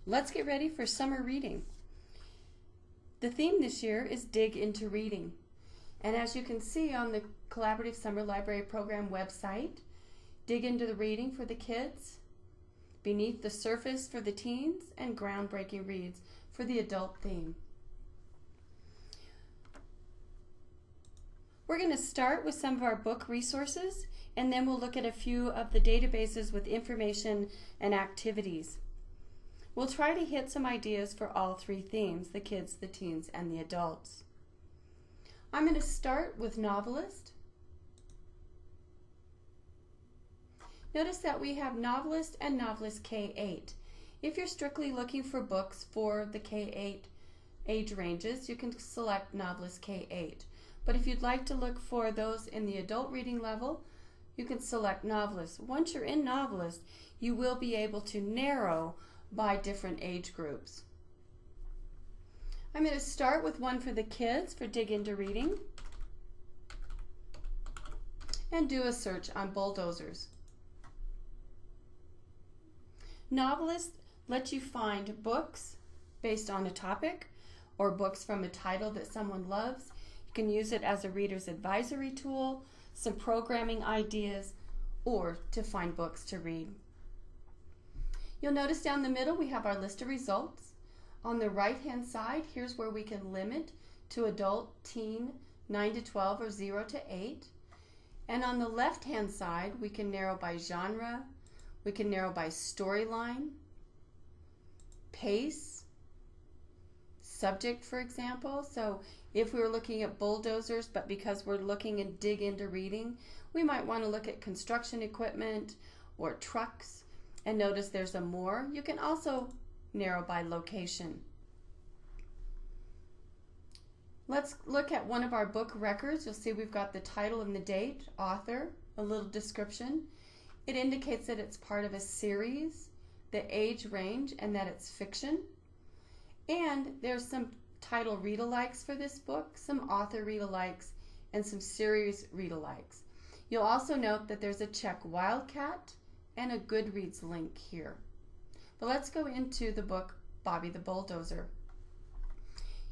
Let's get ready for summer reading. The theme this year is Dig into Reading. And as you can see on the Collaborative Summer Library Program website, dig into the reading for the kids, beneath the surface for the teens, and groundbreaking reads for the adult theme. We're going to start with some of our book resources, and then we'll look at a few of the databases with information and activities. We'll try to hit some ideas for all three themes, the kids, the teens, and the adults. I'm going to start with Novelist. Notice that we have Novelist and Novelist K-8. If you're strictly looking for books for the K-8 age ranges, you can select Novelist K-8. But if you'd like to look for those in the adult reading level, you can select Novelist. Once you're in Novelist, you will be able to narrow by different age groups. I'm going to start with one for the kids for Dig into Reading and do a search on bulldozers. Novelist lets you find books based on a topic or books from a title that someone loves. You can use it as a reader's advisory tool, some programming ideas, or to find books to read. You'll notice down the middle we have our list of results. On the right hand side, here's where we can limit to adult, teen, 9 to 12, or 0 to 8. And on the left hand side, we can narrow by genre, we can narrow by storyline, pace, subject, for example. So if we were looking at bulldozers, but because we're looking at Dig into Reading, we might want to look at construction equipment or trucks. And notice there's a more. You can also narrow by location. Let's look at one of our book records. You'll see we've got the title and the date, author, a little description. It indicates that it's part of a series, the age range, and that it's fiction. And there's some title read-alikes for this book, some author read-alikes, and some series read-alikes. You'll also note that there's a Check Wildcat and a Goodreads link here. But let's go into the book Bobby the Bulldozer.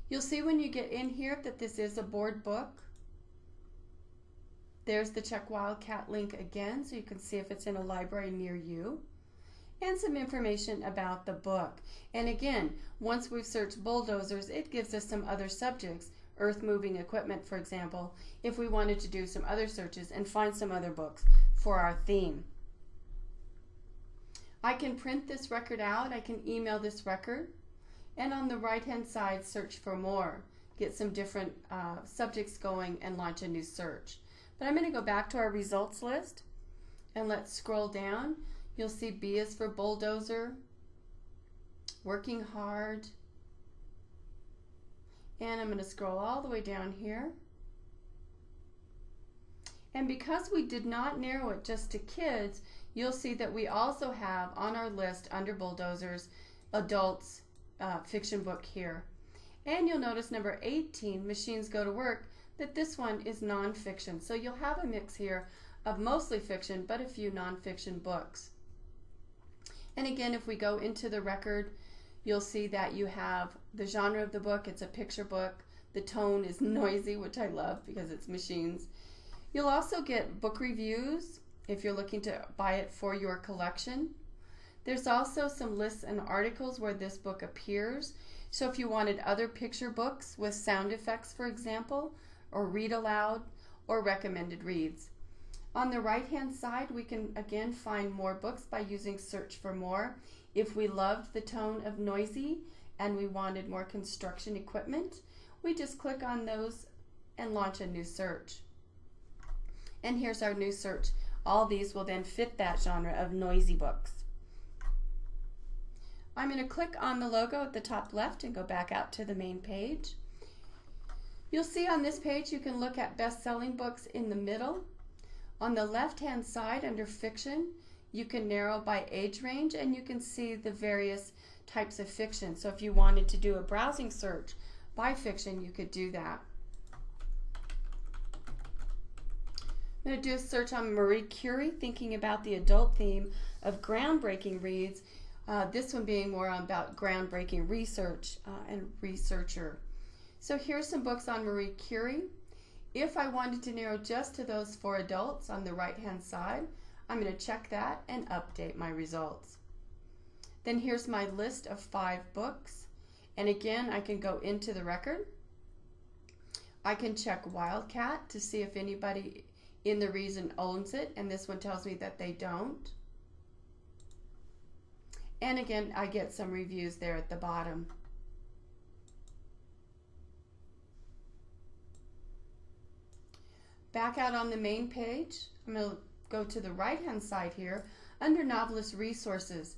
You'll see when you get in here that this is a board book. There's the Check Wildcat link again, so you can see if it's in a library near you, and some information about the book. And again, once we've searched bulldozers, it gives us some other subjects, earth-moving equipment, for example, if we wanted to do some other searches and find some other books for our theme. I can print this record out, I can email this record, and on the right-hand side, search for more, get some different subjects going and launch a new search. But I'm going to go back to our results list, and let's scroll down. You'll see B is for bulldozer, working hard, and I'm going to scroll all the way down here. And because we did not narrow it just to kids, you'll see that we also have on our list under bulldozers, adults fiction book here. And you'll notice number 18, Machines Go to Work, that this one is nonfiction. So you'll have a mix here of mostly fiction, but a few nonfiction books. And again, if we go into the record, you'll see that you have the genre of the book. It's a picture book. The tone is noisy, which I love because it's machines. You'll also get book reviews if you're looking to buy it for your collection. There's also some lists and articles where this book appears. So if you wanted other picture books with sound effects, for example, or read aloud, or recommended reads. On the right-hand side, we can again find more books by using search for more. If we loved the tone of noisy and we wanted more construction equipment, we just click on those and launch a new search. And here's our new search. All these will then fit that genre of noisy books. I'm going to click on the logo at the top left and go back out to the main page. You'll see on this page you can look at best-selling books in the middle. On the left-hand side under fiction, you can narrow by age range and you can see the various types of fiction. So if you wanted to do a browsing search by fiction, you could do that. I'm going to do a search on Marie Curie, thinking about the adult theme of groundbreaking reads. This one being more about groundbreaking research and researcher. So here's some books on Marie Curie. If I wanted to narrow just to those for adults on the right-hand side, I'm going to check that and update my results. Then here's my list of 5 books. And again, I can go into the record. I can check Wildcat to see if anybody in the region owns it, and this one tells me that they don't. And again, I get some reviews there at the bottom. Back out on the main page, I'm going to go to the right-hand side here under Novelist Resources.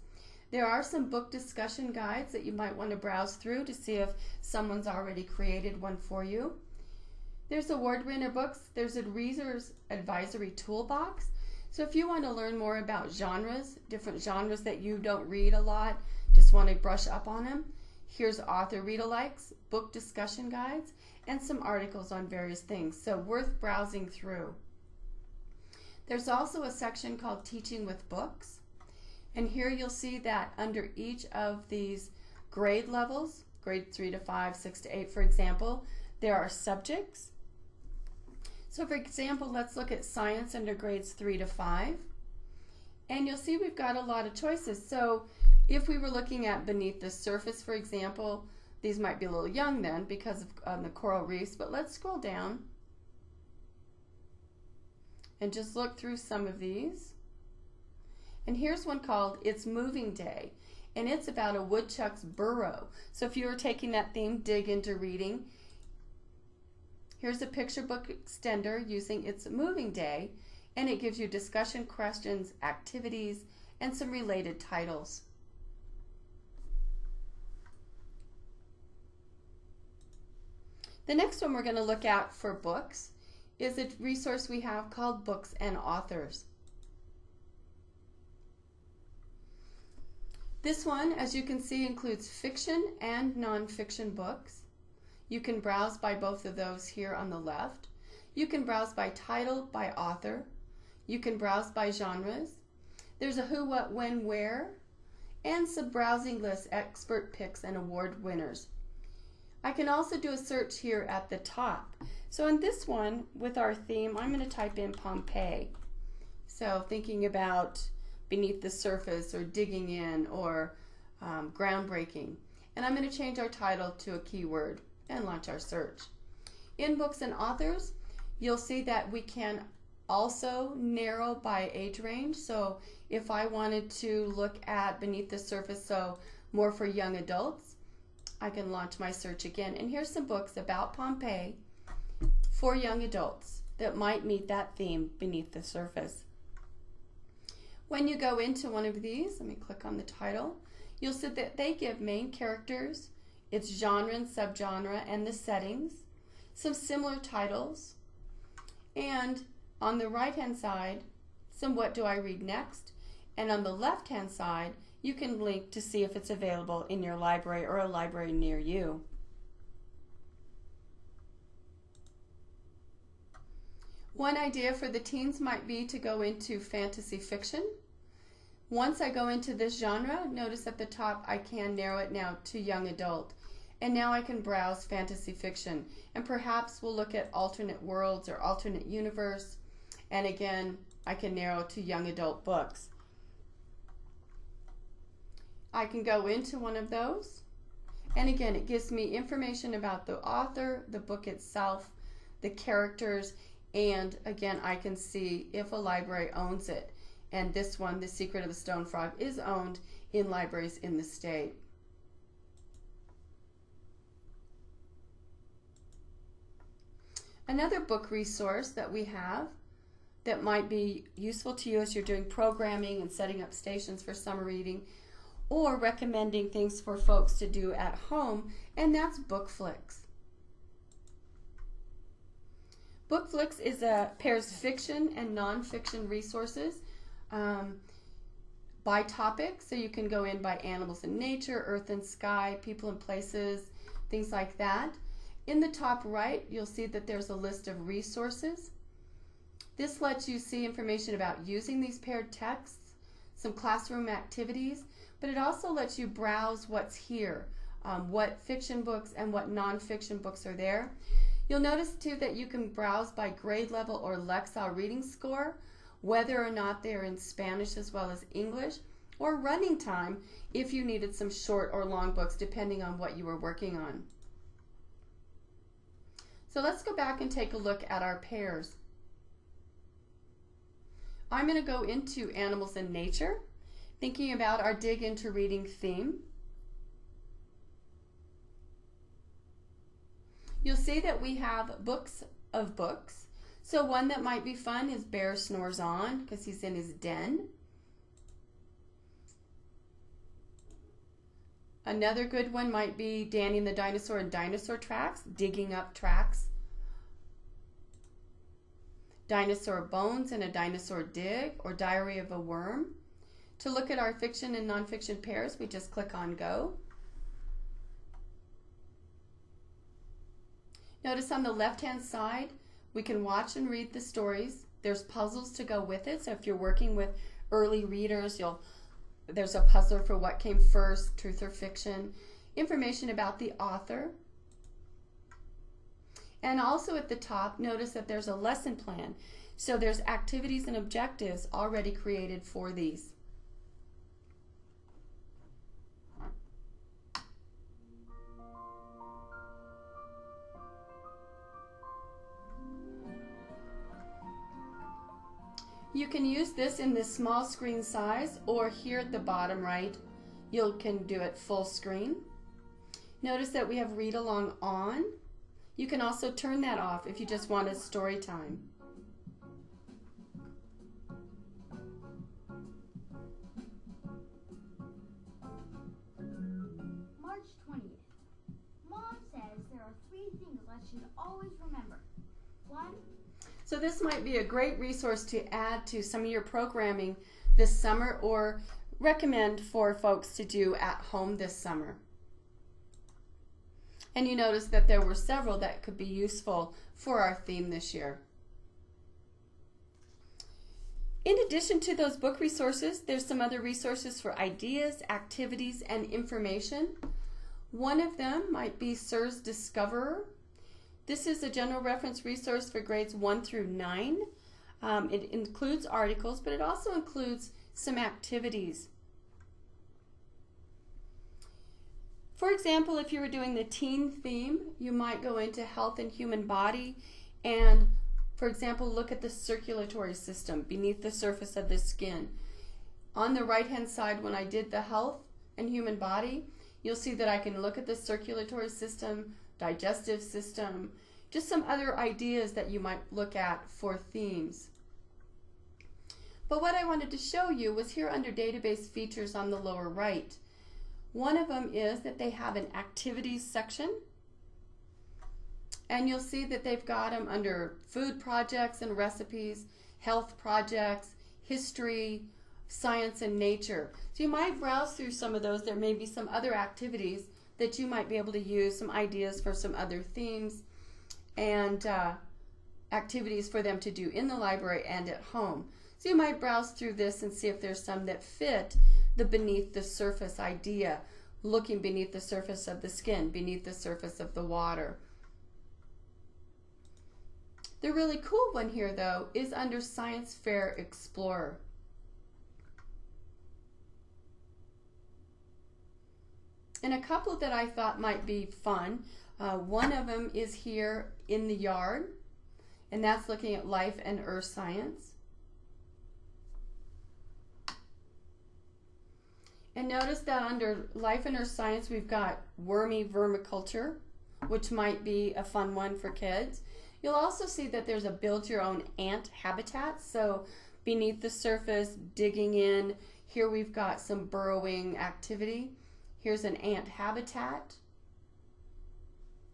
There are some book discussion guides that you might want to browse through to see if someone's already created one for you. There's award winner books. There's a reader's advisory toolbox. So if you want to learn more about genres, different genres that you don't read a lot, just want to brush up on them, here's author read-alikes, book discussion guides, and some articles on various things. So worth browsing through. There's also a section called Teaching with Books. And here you'll see that under each of these grade levels, grade 3 to 5, 6 to 8, for example, there are subjects. So for example, let's look at science under grades 3 to 5. And you'll see we've got a lot of choices. So if we were looking at Beneath the Surface, for example, these might be a little young then because of the coral reefs, but let's scroll down and just look through some of these. And here's one called It's Moving Day, and it's about a woodchuck's burrow. So if you were taking that theme, dig into reading. Here's a picture book extender using It's Moving Day, and it gives you discussion questions, activities, and some related titles. The next one we're going to look at for books is a resource we have called Books and Authors. This one, as you can see, includes fiction and nonfiction books. You can browse by both of those here on the left. You can browse by title, by author. You can browse by genres. There's a who, what, when, where, and some browsing lists, expert picks, and award winners. I can also do a search here at the top. So in this one, with our theme, I'm going to type in Pompeii. So thinking about Beneath the Surface or digging in or groundbreaking. And I'm going to change our title to a keyword and launch our search. In Books and Authors, you'll see that we can also narrow by age range. So if I wanted to look at Beneath the Surface, so more for young adults, I can launch my search again. And here's some books about Pompeii for young adults that might meet that theme, Beneath the Surface. When you go into one of these, let me click on the title, you'll see that they give main characters, its genre and subgenre, and the settings, some similar titles, and on the right-hand side, some what do I read next, and on the left-hand side, you can link to see if it's available in your library or a library near you. One idea for the teens might be to go into fantasy fiction. Once I go into this genre, notice at the top I can narrow it now to young adult. And now I can browse fantasy fiction. And perhaps we'll look at alternate worlds or alternate universe. And again, I can narrow to young adult books. I can go into one of those. And again, it gives me information about the author, the book itself, the characters, and again, I can see if a library owns it. And this one, The Secret of the Stone Frog, is owned in libraries in the state. Another book resource that we have that might be useful to you as you're doing programming and setting up stations for summer reading or recommending things for folks to do at home, and that's BookFlix. BookFlix is pairs fiction and nonfiction resources by topic, so you can go in by animals and nature, earth and sky, people and places, things like that. In the top right, you'll see that there's a list of resources. This lets you see information about using these paired texts, some classroom activities, but it also lets you browse what's here, what fiction books and what nonfiction books are there. You'll notice too that you can browse by grade level or Lexile reading score, whether or not they're in Spanish as well as English, or running time if you needed some short or long books depending on what you were working on. So let's go back and take a look at our pairs. I'm going to go into Animals and Nature, thinking about our Dig Into Reading theme. You'll see that we have books of books. So one that might be fun is Bear Snores On, because he's in his den. Another good one might be Danny and the Dinosaur and Dinosaur Tracks, digging up tracks. Dinosaur Bones and a Dinosaur Dig, or Diary of a Worm. To look at our fiction and nonfiction pairs, we just click on Go. Notice on the left-hand side, we can watch and read the stories. There's puzzles to go with it, so if you're working with early readers, there's a puzzler for what came first, truth or fiction, information about the author. And also at the top, notice that there's a lesson plan. So there's activities and objectives already created for these. You can use this in the small screen size, or here at the bottom right, you can do it full screen. Notice that we have read along on. You can also turn that off if you just want a story time. March 20th. Mom says there are 3 things I should always remember. 1. So this might be a great resource to add to some of your programming this summer, or recommend for folks to do at home this summer. And you notice that there were several that could be useful for our theme this year. In addition to those book resources, there's some other resources for ideas, activities, and information. One of them might be SIRS Discoverer. This is a general reference resource for grades 1 through 9. It includes articles, but it also includes some activities. For example, if you were doing the teen theme, you might go into health and human body and, for example, look at the circulatory system beneath the surface of the skin. On the right-hand side, when I did the health and human body, you'll see that I can look at the circulatory system, digestive system, just some other ideas that you might look at for themes. But what I wanted to show you was here under database features on the lower right. One of them is that they have an activities section, and you'll see that they've got them under food projects and recipes, health projects, history, science and nature. So you might browse through some of those. There may be some other activities that you might be able to use, some ideas for some other themes and activities for them to do in the library and at home. So you might browse through this and see if there's some that fit the beneath the surface idea, looking beneath the surface of the skin, beneath the surface of the water. The really cool one here, though, is under Science Fair Explorer. And a couple that I thought might be fun, one of them is here in the yard, and that's looking at life and earth science. And notice that under life and earth science, we've got wormy vermiculture, which might be a fun one for kids. You'll also see that there's a build your own ant habitat. So beneath the surface, digging in, here we've got some burrowing activity. Here's an ant habitat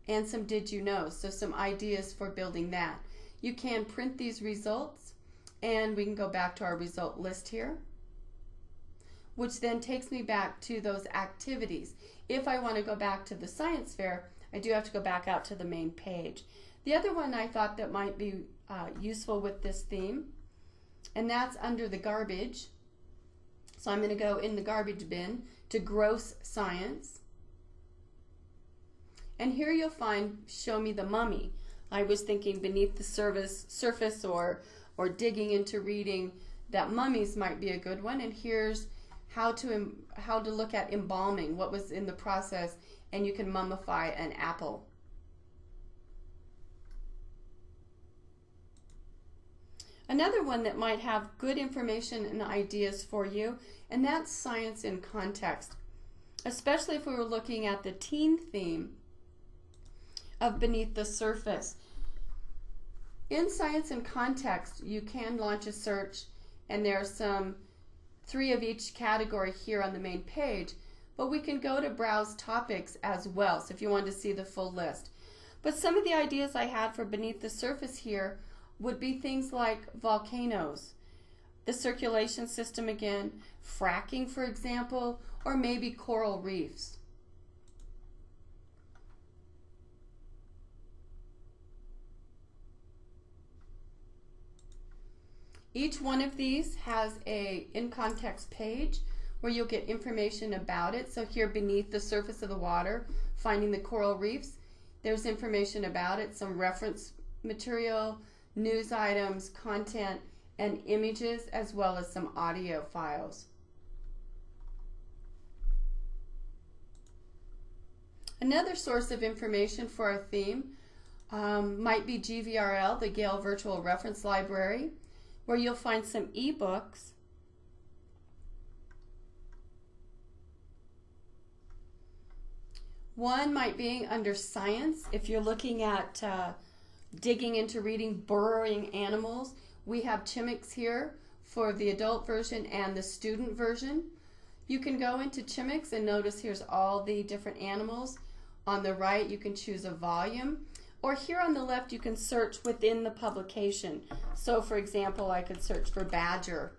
and some did you know, so some ideas for building that. You can print these results, and we can go back to our result list here, which then takes me back to those activities. If I want to go back to the science fair, I do have to go back out to the main page. The other one I thought that might be useful with this theme, and that's under the garbage. So I'm going to go in the garbage bin to gross science. And here you'll find show me the mummy. I was thinking beneath the surface or digging into reading that mummies might be a good one. And here's how to look at embalming, what was in the process, and you can mummify an apple. Another one that might have good information and ideas for you, and that's science in context, especially if we were looking at the teen theme of beneath the surface. In science in context, you can launch a search, and there are some 3 of each category here on the main page, but we can go to browse topics as well, so if you want to see the full list. But some of the ideas I had for beneath the surface here would be things like volcanoes, the circulation system again, fracking for example, or maybe coral reefs. Each one of these has a in context page where you'll get information about it. So here beneath the surface of the water, finding the coral reefs, there's information about it, some reference material, news items, content, and images, as well as some audio files. Another source of information for our theme might be GVRL, the Gale Virtual Reference Library, where you'll find some ebooks One might be under science. If you're looking at digging into reading burrowing animals, we have Chimix here for the adult version and the student version. You can go into Chimix and notice here's all the different animals. On the right you can choose a volume, or here on the left you can search within the publication. So for example, I could search for badger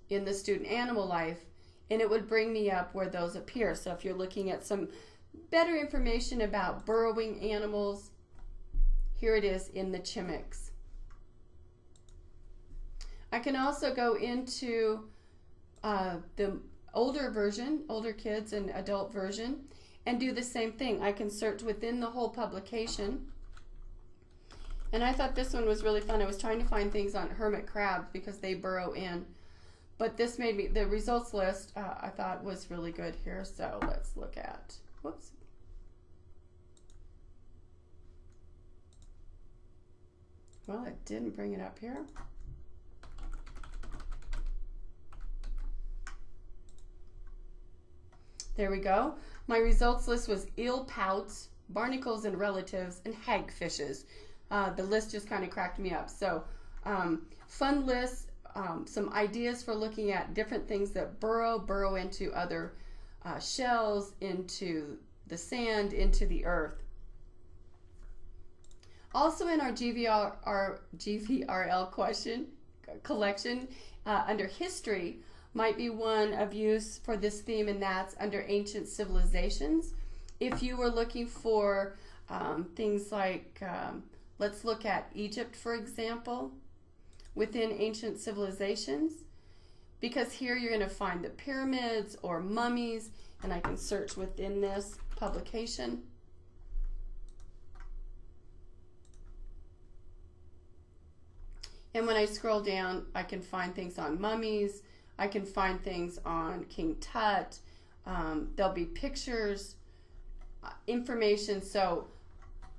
in the student animal life and it would bring me up where those appear. So if you're looking at some better information about burrowing animals, here it is in the Chimix. I can also go into the older version, older kids and adult version, and do the same thing. I can search within the whole publication. And I thought this one was really fun. I was trying to find things on hermit crabs because they burrow in. But this made me, the results list I thought was really good here. So let's look at, whoops. Well, it didn't bring it up here. There we go. My results list was eel pouts, barnacles and relatives, and hagfishes. The list just kind of cracked me up. So fun list, some ideas for looking at different things that burrow into other shells, into the sand, into the earth. Also in our GVRL collection, under history, might be one of use for this theme, and that's under ancient civilizations. If you were looking for things like, let's look at Egypt, for example, within ancient civilizations, because here you're going to find the pyramids or mummies, and I can search within this publication. And when I scroll down, I can find things on mummies, I can find things on King Tut, there'll be pictures, information. So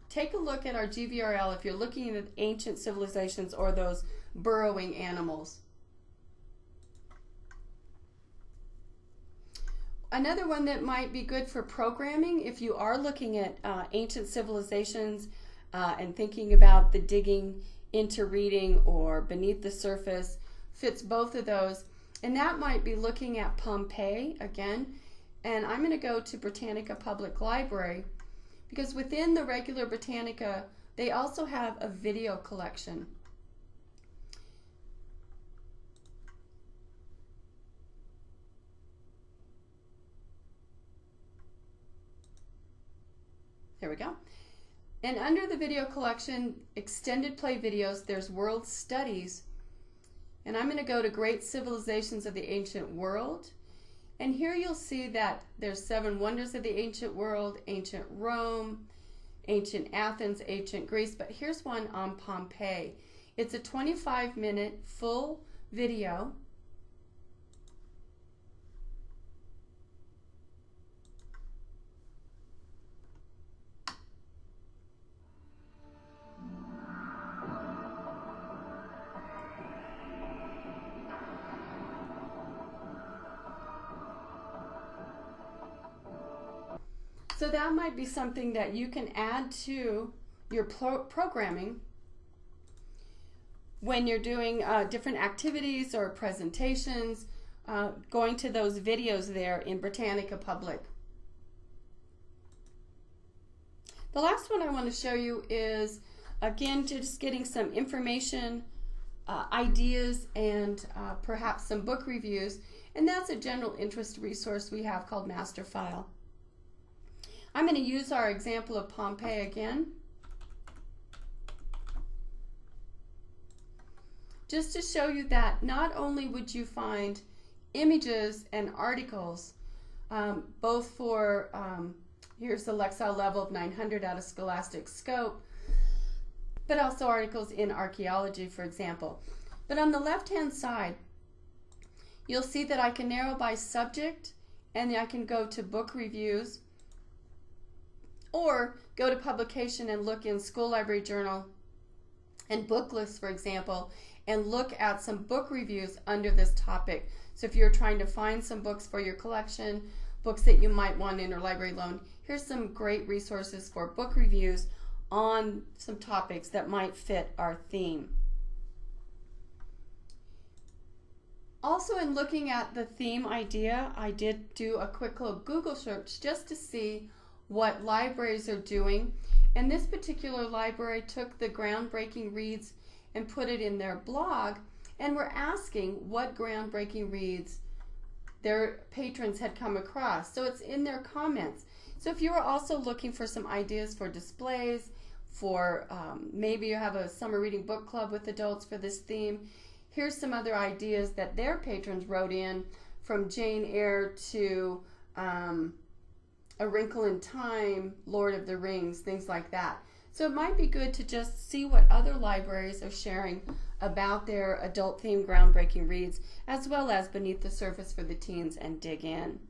take a look at our GVRL if you're looking at ancient civilizations or those burrowing animals. Another one that might be good for programming, if you are looking at ancient civilizations and thinking about the digging into reading or beneath the surface, fits both of those. And that might be looking at Pompeii again. And I'm going to go to Britannica Public Library because within the regular Britannica, they also have a video collection. There we go. And under the video collection, extended play videos, there's World Studies. And I'm going to go to Great Civilizations of the Ancient World. And here you'll see that there's 7 wonders of the ancient world, ancient Rome, ancient Athens, ancient Greece, but here's one on Pompeii. It's a 25-minute full video. So that might be something that you can add to your programming when you're doing different activities or presentations, going to those videos there in Britannica Public. The last one I want to show you is, again, just getting some information, ideas, and perhaps some book reviews, and that's a general interest resource we have called Master File. I'm going to use our example of Pompeii again, just to show you that not only would you find images and articles, both for, here's the Lexile level of 900 out of Scholastic Scope, but also articles in archaeology, for example. But on the left-hand side, you'll see that I can narrow by subject, and I can go to book reviews, or go to publication and look in School Library Journal and book lists, for example, and look at some book reviews under this topic. So if you're trying to find some books for your collection, books that you might want interlibrary loan, here's some great resources for book reviews on some topics that might fit our theme. Also, in looking at the theme idea, I did do a quick little Google search just to see what libraries are doing, and this particular library took the groundbreaking reads and put it in their blog, and were asking what groundbreaking reads their patrons had come across. So it's in their comments. So if you are also looking for some ideas for displays, for maybe you have a summer reading book club with adults for this theme, here's some other ideas that their patrons wrote in, from Jane Eyre to A Wrinkle in Time, Lord of the Rings, things like that. So it might be good to just see what other libraries are sharing about their adult themed groundbreaking reads, as well as Beneath the Surface for the teens, and dig in.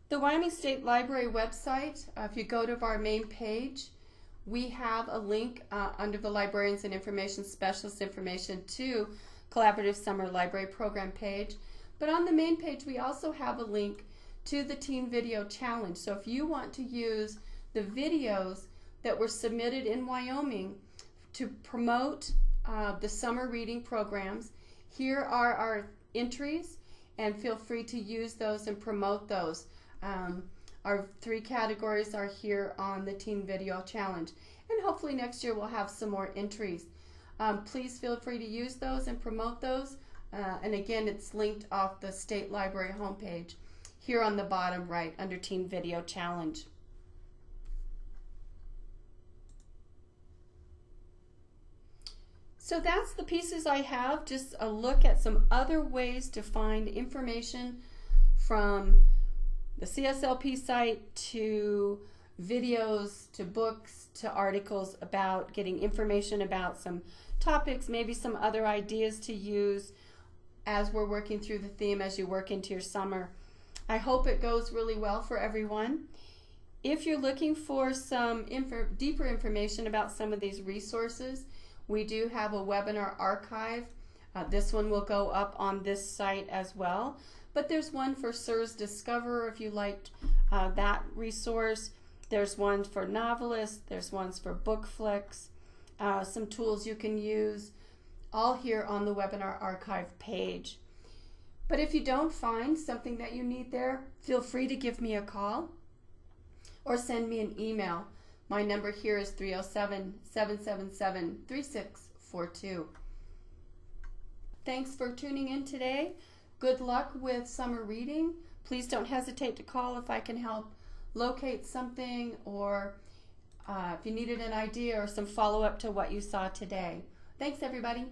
The Wyoming State Library website, if you go to our main page, we have a link under the Librarians and Information Specialist information to Collaborative Summer Library Program page. But on the main page, we also have a link to the Teen Video Challenge. So if you want to use the videos that were submitted in Wyoming to promote the summer reading programs, here are our entries, and feel free to use those and promote those. Our 3 categories are here on the Teen Video Challenge, and hopefully next year we'll have some more entries. Please feel free to use those and promote those. And again, it's linked off the State Library homepage here on the bottom right under Teen Video Challenge. So that's the pieces I have, just a look at some other ways to find information from the CSLP site to videos to books to articles about getting information about some topics, maybe some other ideas to use as we're working through the theme as you work into your summer. I hope it goes really well for everyone. If you're looking for some deeper information about some of these resources, we do have a webinar archive. This one will go up on this site as well. But there's one for SIRS Discoverer if you liked that resource. There's one for Novelist. There's ones for Bookflix. Some tools you can use, all here on the webinar archive page. But if you don't find something that you need there, feel free to give me a call or send me an email. My number here is 307-777-3642. Thanks for tuning in today. Good luck with summer reading. Please don't hesitate to call if I can help locate something, or if you needed an idea or some follow-up to what you saw today. Thanks, everybody.